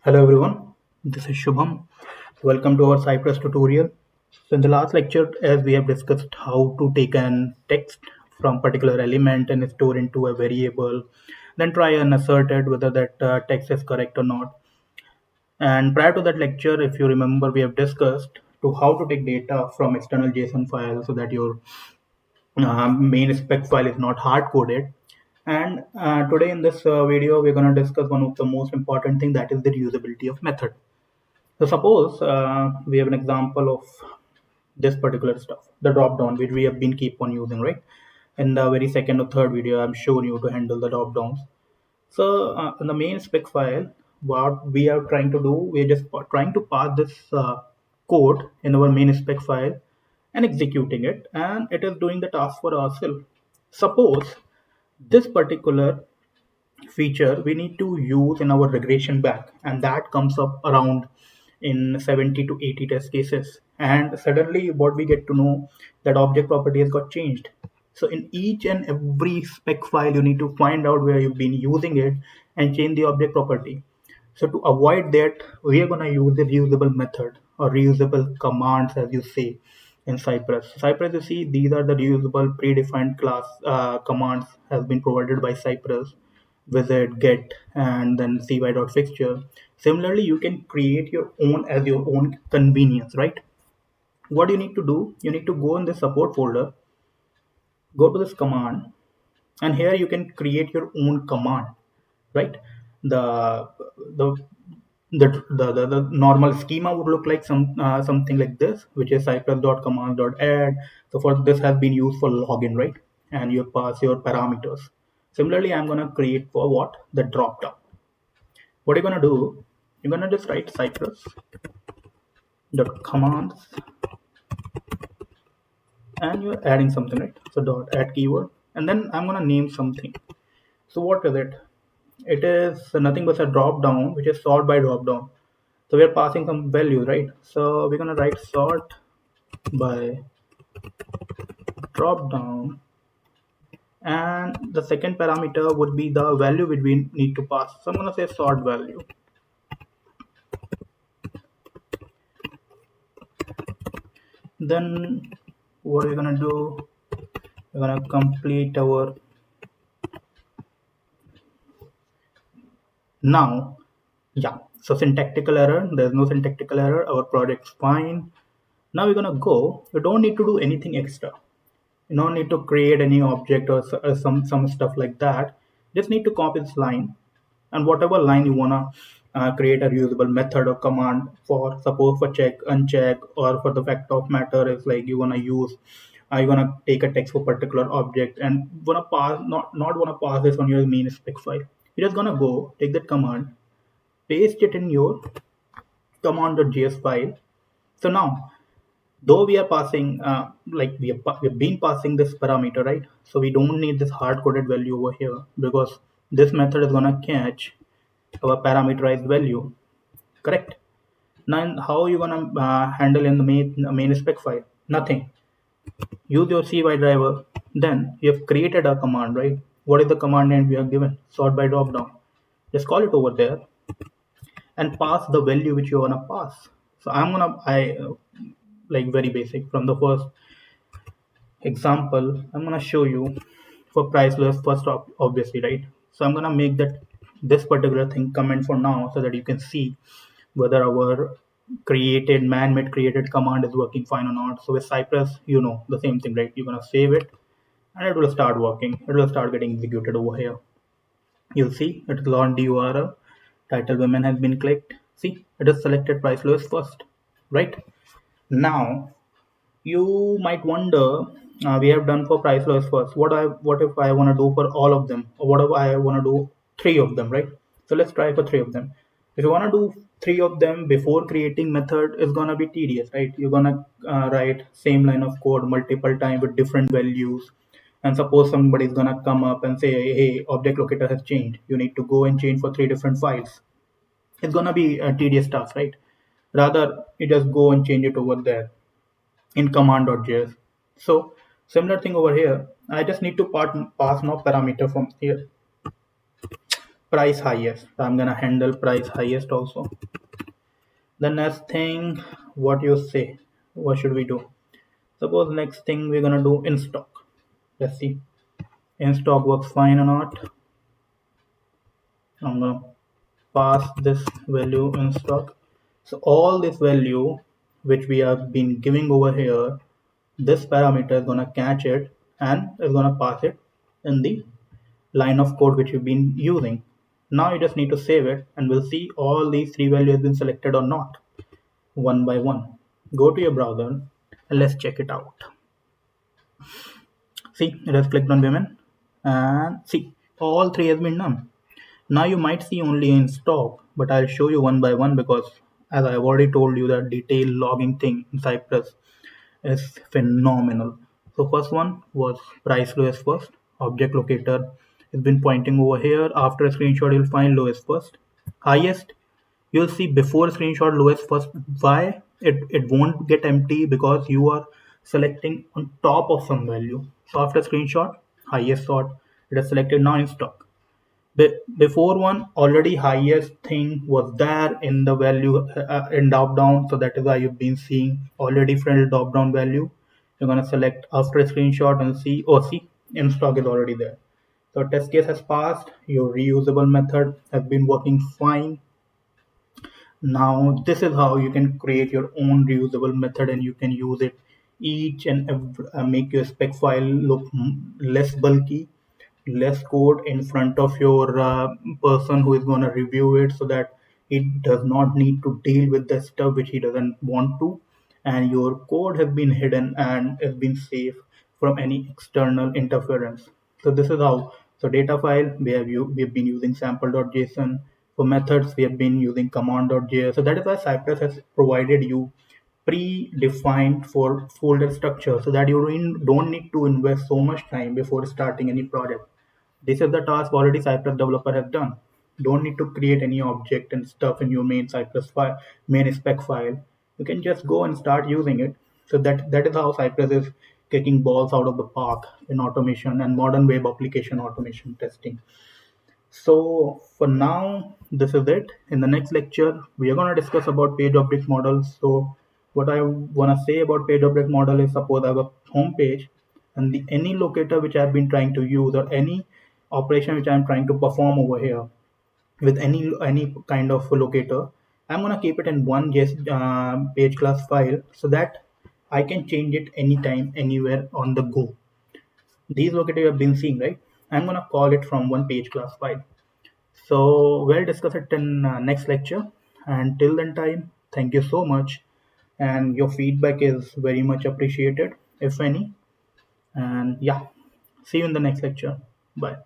Hello everyone, this is Shubham. Welcome to our Cypress tutorial. So in the last lecture, as we have discussed how to take an text from particular element and store into a variable, then try and assert it whether that text is correct or not. And prior to that lecture, if you remember, we have discussed to how to take data from external JSON file so that your main spec file is not hard coded. And today in this video, we're going to discuss one of the most important thing, that is the reusability of method. So suppose we have an example of this particular stuff, the drop down, which we have been keep on using, right? In the very second or third video, I'm showing you to handle the drop downs. So in the main spec file, what we are trying to do, we're just trying to pass this code in our main spec file and executing it, and it is doing the task for ourselves. Suppose this particular feature we need to use in our regression back, and that comes up around in 70 to 80 test cases, and suddenly what we get to know, that object property has got changed. So in each and every spec file you need to find out where you've been using it and change the object property. So to avoid that, we are going to use the reusable method or reusable commands, as you say in Cypress. Cypress, you see, these are the reusable predefined class commands has been provided by Cypress: visit, get, and then cy.fixture. Similarly, you can create your own as your own convenience, right? What you need to do, you need to go in the support folder, go to this command, and here you can create your own command, right? The the normal schema would look like something like this, which is cypress.command.add. So for this has been used for login, right? And you pass your parameters. Similarly, I'm going to create for what, the drop down. What you're going to do, you're going to just write cypress.commands, and you're adding something, right? So dot add keyword, and then I'm going to name something. So what is it? It is nothing but a drop down, which is sort by drop down. So we're passing some values, right? So we're going to write sort by drop down, and the second parameter would be the value which we need to pass. So I'm going to say sort value. Then what we're going to do, we're going to complete our now. Yeah, so syntactical error, there's no syntactical error, our project's fine. Now we're going to go, we don't need to do anything extra. You don't need to create any object or some stuff like that. Just need to copy this line, and whatever line you wanna create a reusable method or command for. Suppose for check, uncheck, or for the fact of matter is like you wanna use, you wanna take a text for particular object and wanna pass, not wanna pass this on your main spec file. You're just gonna go take that command, paste it in your command.js file. So now, though we are passing like we've been passing this parameter, right? So we don't need this hard coded value over here, because this method is gonna catch our parameterized value, correct? Now how are you gonna handle in the main spec file? Nothing. Use your cy driver. Then you have created a command, right? What is the command name we have given? Sort by drop down. Just call it over there and pass the value which you wanna pass. So I like very basic from the first example, I'm gonna show you for price list first, obviously, right? So I'm gonna make that this particular thing comment for now, so that you can see whether our created man-made created command is working fine or not. So with Cypress, you know the same thing, right? You're gonna save it and it will start working. It will start getting executed over here. You'll see it is on the URL, title women has been clicked. See, it is selected price list first, right? Now you might wonder, we have done for price lowest first. What if I want to do for all of them, or what if I want to do three of them, right? So let's try for three of them. If you want to do three of them before creating method, is gonna be tedious, right? You're gonna write same line of code multiple times with different values, and suppose somebody's gonna come up and say, hey, object locator has changed, you need to go and change for three different files. It's gonna be a tedious task, right? Rather, you just go and change it over there in command.js. So similar thing over here. I just need to pass now parameter from here. price highest. So I'm gonna handle price highest also. The next thing, what you say, what should we do? Suppose next thing we're gonna do in stock. Let's see. In stock works fine or not. I'm gonna pass this value in stock. So all this value which we have been giving over here, this parameter is gonna catch it and is gonna pass it in the line of code which you've been using. Now you just need to save it and we'll see all these three values have been selected or not one by one. Go to your browser and let's check it out. See, it has clicked on women and see all three has been done. Now you might see only in stock, but I'll show you one by one because as I've already told you that detailed logging thing in Cypress is phenomenal. So first one was price lowest first. Object locator has been pointing over here. After a screenshot, you'll find lowest first. Highest, you'll see before screenshot lowest first. Why? It won't get empty because you are selecting on top of some value. So after screenshot, highest sort, it is selected now in stock. Before one already highest thing was there in the value in drop down, so that is why you've been seeing already different drop down value. You're gonna select after a screenshot and see, oh see, in stock is already there. So test case has passed, your reusable method has been working fine. Now this is how you can create your own reusable method and you can use it each and make your spec file look less bulky, less code in front of your person who is going to review it, so that it does not need to deal with the stuff which he doesn't want to, and your code has been hidden and has been safe from any external interference. So this is how. So data file, we have been using sample.json. For methods, we have been using command.js. So that is why Cypress has provided you pre-defined for folder structure, so that you don't need to invest so much time before starting any project. This is the task already Cypress developer have done. Don't need to create any object and stuff in your main Cypress file, main spec file. You can just go and start using it. So that is how Cypress is kicking balls out of the park in automation and modern web application automation testing. So for now, this is it. In the next lecture, we are going to discuss about page object models. So what I want to say about page object model is, suppose I have a home page and any locator which I've been trying to use, or any operation which I'm trying to perform over here with any kind of locator, I'm going to keep it in one just page class file, so that I can change it anytime, anywhere on the go. These locator you have been seeing, right? I'm going to call it from one page class file. So we'll discuss it in next lecture. And till then time, thank you so much. And your feedback is very much appreciated, if any. And yeah, see you in the next lecture. Bye.